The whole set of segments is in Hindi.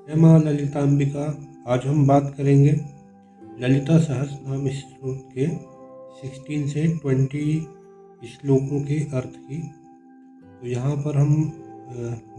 जय माँ ललिताम्बिका। आज हम बात करेंगे ललिता सहस्रनाम स्तोत्र के 16 से 20 श्लोकों के अर्थ की। तो यहाँ पर हम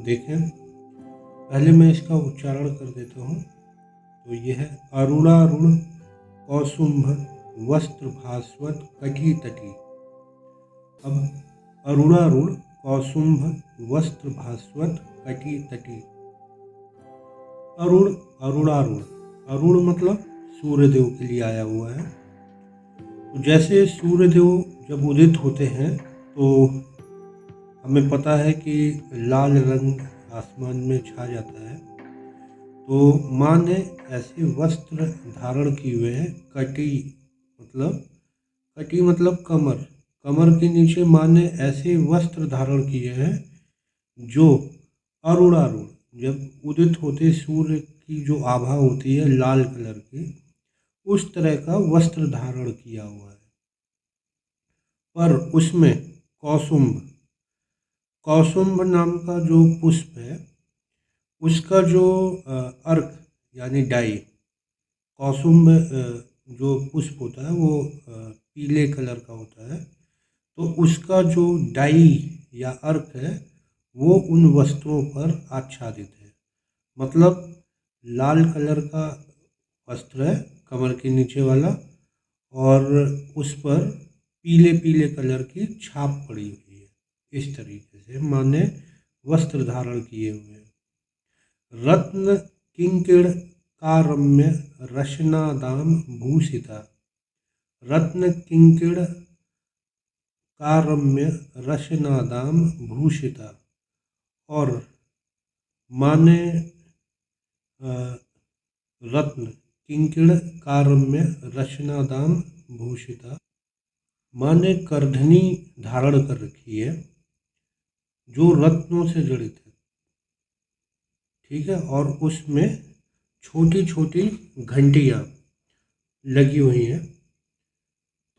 देखें, पहले मैं इसका उच्चारण कर देता हूँ। तो यह है अरुणारुण कौसुंभ वस्त्र भास्वत कटी तटी। अब अरुणारुण कौसुंभ वस्त्र भास्वत कटी तटी। अरुण अरुणारुण, अरुण मतलब सूर्यदेव के लिए आया हुआ है। तो जैसे सूर्यदेव जब उदित होते हैं तो हमें पता है कि लाल रंग आसमान में छा जाता है। तो माँ ने ऐसे वस्त्र धारण किए हुए हैं। कटी मतलब कमर, कमर के नीचे माँ ने ऐसे वस्त्र धारण किए हैं जो अरुणारुण, जब उदित होते सूर्य की जो आभा होती है लाल कलर की, उस तरह का वस्त्र धारण किया हुआ है। पर उसमें कौसुंभ नाम का जो पुष्प है, उसका जो अर्क यानी डाई, कौसुंभ जो पुष्प होता है वो पीले कलर का होता है। तो उसका जो डाई या अर्क है वो उन वस्त्रों पर आच्छादित है। मतलब लाल कलर का वस्त्र है कमर के नीचे वाला, और उस पर पीले पीले कलर की छाप पड़ी हुई है। इस तरीके से माँ ने वस्त्र धारण किए हुए हैं। रत्न किंकिण कारम्य रशनादाम भूषिता। रत्न किंकिण कारम्य रशनादाम भूषिता। और माँ ने रत्न किंकिण कारम्य रशनादाम भूषिता, माँ ने करधनी धारण कर रखी है जो रत्नों से जड़ित है। ठीक है, और उसमें छोटी छोटी घंटियाँ लगी हुई हैं।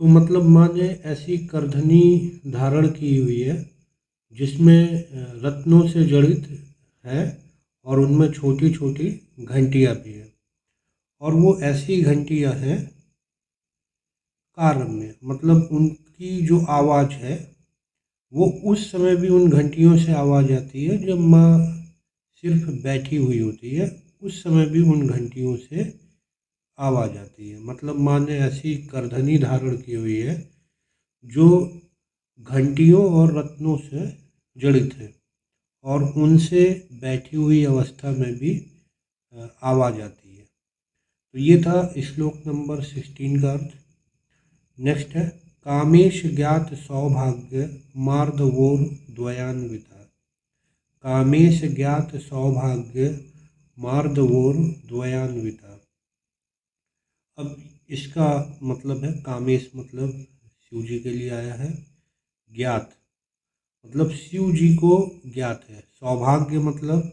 तो मतलब माँ ने ऐसी करधनी धारण की हुई है जिसमें रत्नों से जड़ित है और उनमें छोटी छोटी घंटियाँ भी हैं। और वो ऐसी घंटियाँ हैं कारम में, मतलब उनकी जो आवाज़ है वो उस समय भी उन घंटियों से आवाज़ आती है जब माँ सिर्फ बैठी हुई होती है, उस समय भी उन घंटियों से आवाज़ आती है। मतलब माँ ने ऐसी करधनी धारण की हुई है जो घंटियों और रत्नों से जड़ित है, और उनसे बैठी हुई अवस्था में भी आवाज़ आती है। तो ये था श्लोक नंबर 16 का अर्थ। नेक्स्ट है कामेश ज्ञात सौभाग्य मार्दवोर द्वयान्विता। कामेश ज्ञात सौभाग्य मार्दवोर द्वयान्विता। अब इसका मतलब है, कामेश मतलब शिव जी के लिए आया है, ज्ञात मतलब शिव जी को ज्ञात है, सौभाग्य मतलब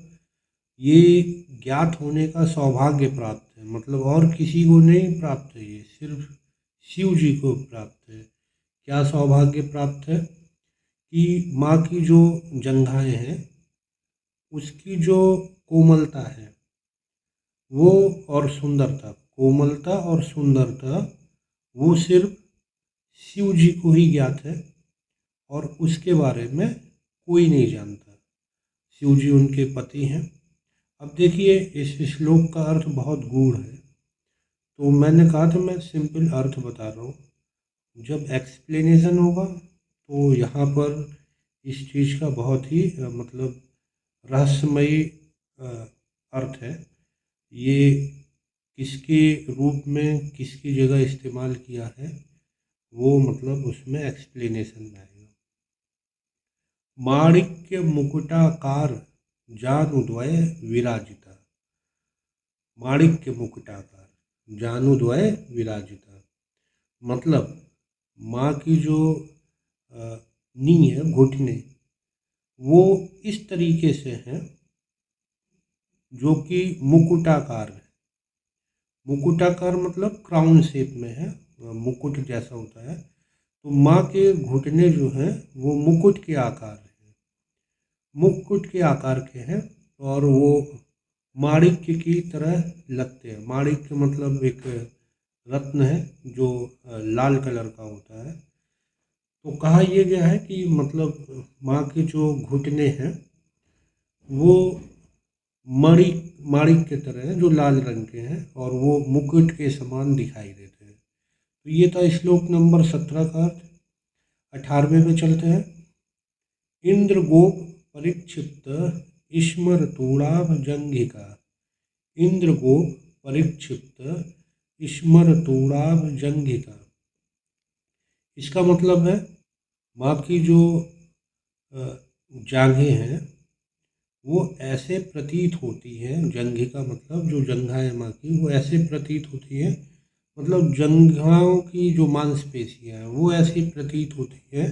ये ज्ञात होने का सौभाग्य प्राप्त है, मतलब और किसी को नहीं प्राप्त है, ये सिर्फ शिव जी को प्राप्त है। क्या सौभाग्य प्राप्त है कि माँ की जो जंघाएं हैं उसकी जो कोमलता है वो, और सुंदरता, कोमलता और सुंदरता वो सिर्फ शिव जी को ही ज्ञात है और उसके बारे में कोई नहीं जानता। शिव जी उनके पति हैं। अब देखिए, इस श्लोक का अर्थ बहुत गूढ़ है, तो मैंने कहा था मैं सिंपल अर्थ बता रहा हूँ। जब एक्सप्लेनेशन होगा तो यहाँ पर इस चीज़ का बहुत ही मतलब रहस्यमयी अर्थ है। ये किसके रूप में किसकी जगह इस्तेमाल किया है वो मतलब उसमें एक्सप्लेनेशन में आएगा। माणिक्य मुकुटाकार जानुद्वय विराजिता। माणिक्य मुकुटाकार जानुद्वय विराजिता मतलब माँ की जो नी है, घुटने, वो इस तरीके से हैं जो कि मुकुटाकार है। मुकुटाकार मतलब क्राउन शेप में है, मुकुट जैसा होता है। तो माँ के घुटने जो हैं वो मुकुट के आकार के हैं, और वो माणिक्य की तरह लगते हैं। माणिक्य मतलब एक रत्न है जो लाल कलर का होता है। तो कहा यह गया है कि मतलब माँ के जो घुटने हैं वो माणिक की तरह हैं, जो लाल रंग के हैं और वो मुकुट के समान दिखाई देते हैं। तो ये था श्लोक नंबर 17 का अर्थ। 18वें पे चलते हैं। इंद्र गोप परिक्षिप्त स्मरतूणाभ जंघिका। इंद्र गोप परिक्षिप्त स्मरतूणाभ जंघिका। इसका मतलब है माँ की जो जांघें हैं वो ऐसे प्रतीत होती हैं, जंघिका मतलब जो जंघा है माँ की वो ऐसे प्रतीत होती है, मतलब जंघाओं की जो मांसपेशियाँ हैं वो ऐसी प्रतीत होती है,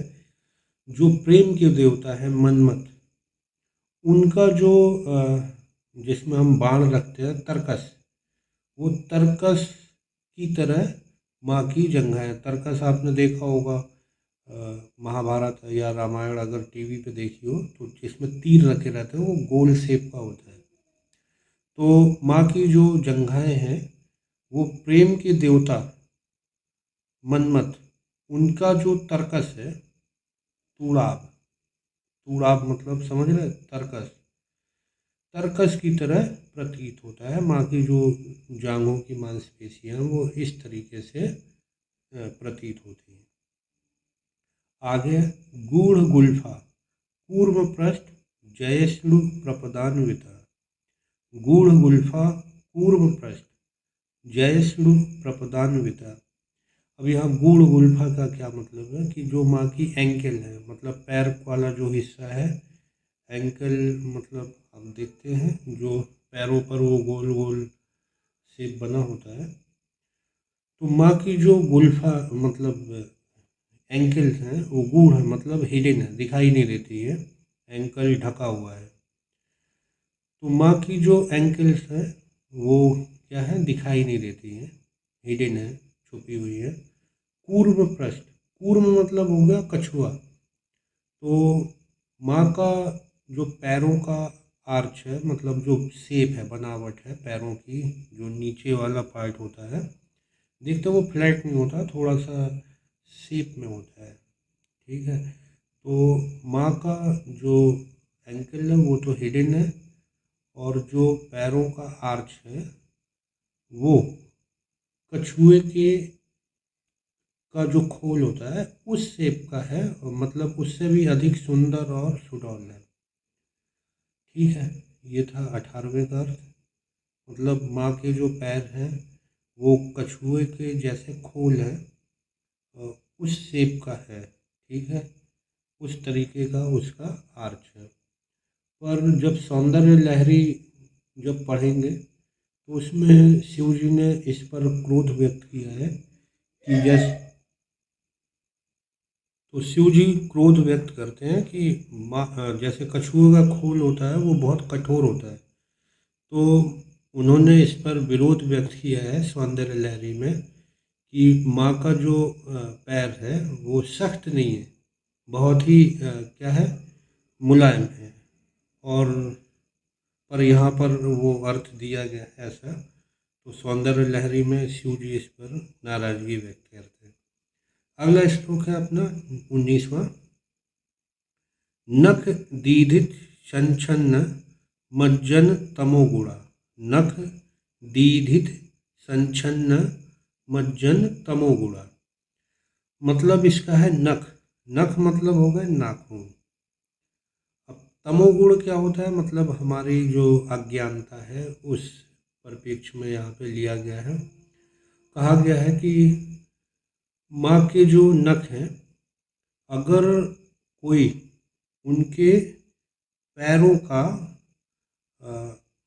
जो प्रेम के देवता है मन्मथ उनका जो जिसमें हम बाण रखते हैं तरकस, वो तरकस की तरह माँ की जंघाएं। तरकस आपने देखा होगा महाभारत या रामायण अगर टीवी पे देखी हो तो जिसमें तीर रखे रहते हैं वो गोल शेप का होता है। तो माँ की जो जंघाएं हैं वो प्रेम के देवता मन्मथ उनका जो तरकस है तूड़ाब, तूड़ाब मतलब समझ रहे तरकस, तरकस की तरह प्रतीत होता है। माँ की जो जांघों की मांसपेशियां हैं वो इस तरीके से प्रतीत होती हैं। आगे गूढ़ गुल्फा पूर्व पृष्ठ जयश्लु प्रपदान्विता। गूढ़ गुल्फा पूर्व पृष्ठ जयश्लु प्रपदान्विता। अब यहाँ गूढ़ गुल्फा का क्या मतलब है कि जो माँ की एंकल है, मतलब पैर वाला जो हिस्सा है, एंकल मतलब आप देखते हैं जो पैरों पर वो गोल गोल शेप बना होता है। तो माँ की जो गुल्फा मतलब एंकल्स हैं वो गूढ़ है, मतलब हिडन है, दिखाई नहीं देती है, एंकल ढका हुआ है। तो माँ की जो एंकल्स है वो क्या है, दिखाई नहीं देती है, हिडन है, छुपी हुई है। कूर्म पृष्ठ, कूर्म मतलब हो गया कछुआ। तो माँ का जो पैरों का आर्च है, मतलब जो शेप है, बनावट है पैरों की, जो नीचे वाला पार्ट होता है, देखते वो फ्लैट नहीं होता, थोड़ा सा शेप में होता है, ठीक है। तो माँ का जो एंकल है वो तो हिडन है, और जो पैरों का आर्च है वो कछुए के का जो खोल होता है उस शेप का है, और मतलब उससे भी अधिक सुंदर और सुडौल है, ठीक है। ये था 18वें का अर्थ। मतलब माँ के जो पैर हैं वो कछुए के जैसे खोल है, उस शेप का है, ठीक है, उस तरीके का उसका आर्च है। पर जब सौंदर्य लहरी जब पढ़ेंगे तो उसमें शिव जी ने इस पर क्रोध व्यक्त किया है कि जैसे, तो शिव जी क्रोध व्यक्त करते हैं कि जैसे कछुए का खोल होता है वो बहुत कठोर होता है, तो उन्होंने इस पर विरोध व्यक्त किया है सौंदर्य लहरी में कि माँ का जो पैर है वो सख्त नहीं है, बहुत ही क्या है, मुलायम है। और पर यहाँ पर वो अर्थ दिया गया है ऐसा, तो सौंदर्य लहरी में शिव जी इस पर नाराजगी व्यक्त करते हैं। अगला श्लोक है अपना 19वां। नख दीधित संचन्न मज्जन तमोगुणा। नख दीधित संचन्न मज्जन तमोगुणा। मतलब इसका है नख, नख मतलब हो गए नाखून। अब तमोगुण क्या होता है, मतलब हमारी जो अज्ञानता है उस परिप्रेक्ष्य में यहाँ पे लिया गया है। कहा गया है कि माँ के जो नख हैं, अगर कोई उनके पैरों का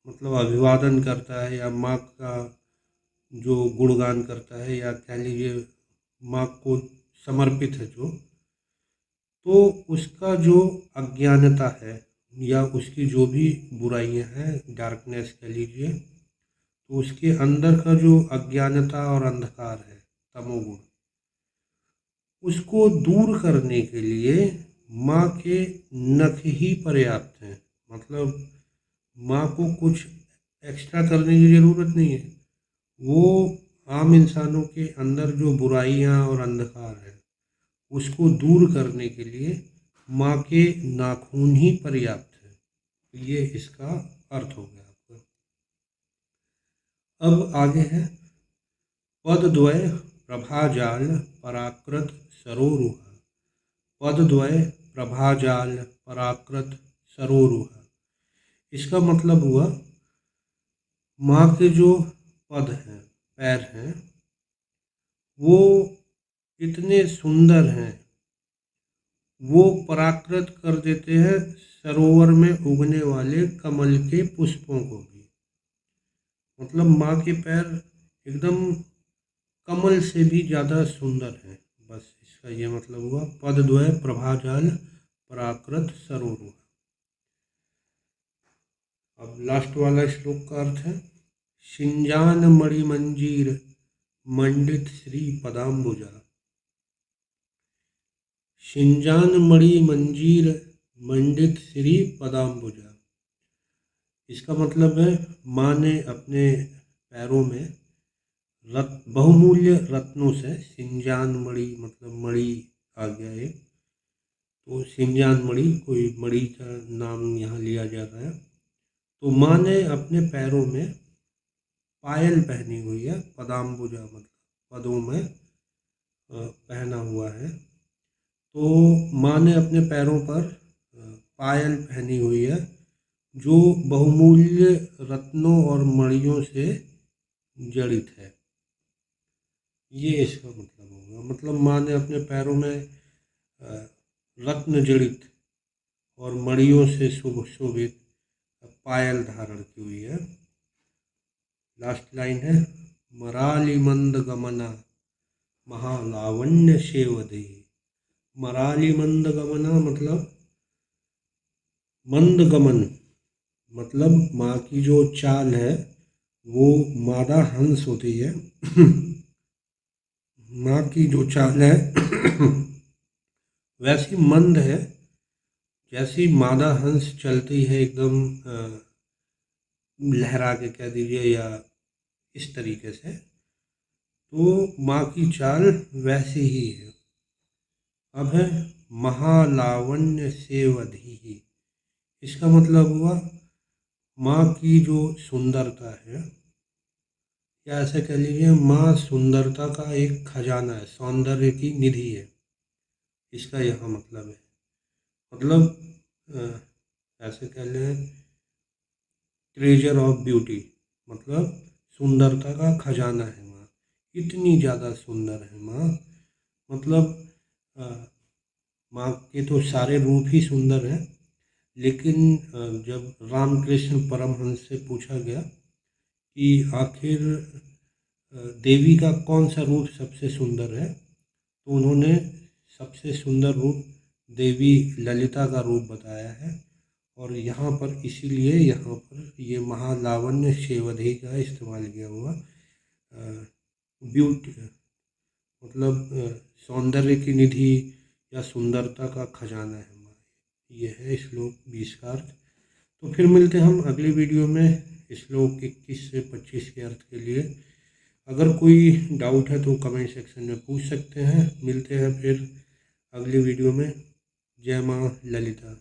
मतलब अभिवादन करता है या माँ का जो गुणगान करता है, या कह लीजिए माँ को समर्पित है जो, तो उसका जो अज्ञानता है या उसकी जो भी बुराइयां हैं, डार्कनेस कह लीजिए, तो उसके अंदर का जो अज्ञानता और अंधकार है तमोगुण, उसको दूर करने के लिए माँ के नख ही पर्याप्त हैं। मतलब माँ को कुछ एक्स्ट्रा करने की ज़रूरत नहीं है। वो आम इंसानों के अंदर जो बुराइयां और अंधकार है उसको दूर करने के लिए माँ के नाखून ही पर्याप्त है। ये इसका अर्थ हो गया आपका। अब आगे है पदद्वय प्रभाजाल पराकृत सरोरुह। पदद्वय प्रभाजाल पराकृत सरोरुह, इसका मतलब हुआ माँ के जो पद हैं, पैर हैं, वो इतने सुंदर हैं, वो पराकृत कर देते हैं सरोवर में उगने वाले कमल के पुष्पों को भी। मतलब माँ के पैर एकदम कमल से भी ज़्यादा सुंदर हैं। बस इसका ये मतलब हुआ पदद्वय प्रभाजाल पराकृत सरोरुह। अब लास्ट वाला श्लोक का अर्थ है शिंजान मणिमंजीर मंडित श्री पदाम्बुजा। शिंजान मणिमंजीर मंडित श्री पदाम्बुजा, इसका मतलब है माँ ने अपने पैरों में बहुमूल्य रत्नों से, शिंजान मणि मतलब मणि आ गया एक, तो शिंजान मणि कोई मणि का नाम यहाँ लिया जा रहा है। तो माँ ने अपने पैरों में पायल पहनी हुई है, पदाम्बुजा मतलब पदों में पहना हुआ है। तो माँ ने अपने पैरों पर पायल पहनी हुई है जो बहुमूल्य रत्नों और मणियों से जड़ित है। ये इसका मतलब होगा। मतलब माँ ने अपने पैरों में रत्न जड़ित और मणियों से शोभित पायल धारण की हुई है। लास्ट लाइन है मराली मंद गमना महालावण्य शेवधि। मराली मंद गमना मतलब मंद गमन, मतलब माँ की जो चाल है वो मादा हंस होती है। माँ की जो चाल है वैसी मंद है, जैसी मादा हंस चलती है एकदम लहरा के कह दीजिए या इस तरीके से, तो माँ की चाल वैसी ही है। अब है महालावण्य सेवधि, इसका मतलब हुआ माँ की जो सुंदरता है, या ऐसे कह लीजिए माँ सुंदरता का एक खजाना है, सौंदर्य की निधि है, इसका यह मतलब है। मतलब ऐसे कह लें ट्रेजर ऑफ ब्यूटी, मतलब सुंदरता का खजाना है माँ, इतनी ज़्यादा सुंदर है माँ। मतलब माँ के तो सारे रूप ही सुंदर हैं, लेकिन जब रामकृष्ण परमहंस से पूछा गया कि आखिर देवी का कौन सा रूप सबसे सुंदर है, तो उन्होंने सबसे सुंदर रूप देवी ललिता का रूप बताया है। और यहाँ पर इसीलिए यहाँ पर ये महालावण्य शेवधि का इस्तेमाल किया हुआ। ब्यूटी मतलब सौंदर्य की निधि या सुंदरता का खजाना है माँ। ये है श्लोक 20 का अर्थ। तो फिर मिलते हैं हम अगली वीडियो में श्लोक 21 से 25 के अर्थ के लिए। अगर कोई डाउट है तो कमेंट सेक्शन में पूछ सकते हैं। मिलते हैं फिर अगली वीडियो में। जय माँ ललिता।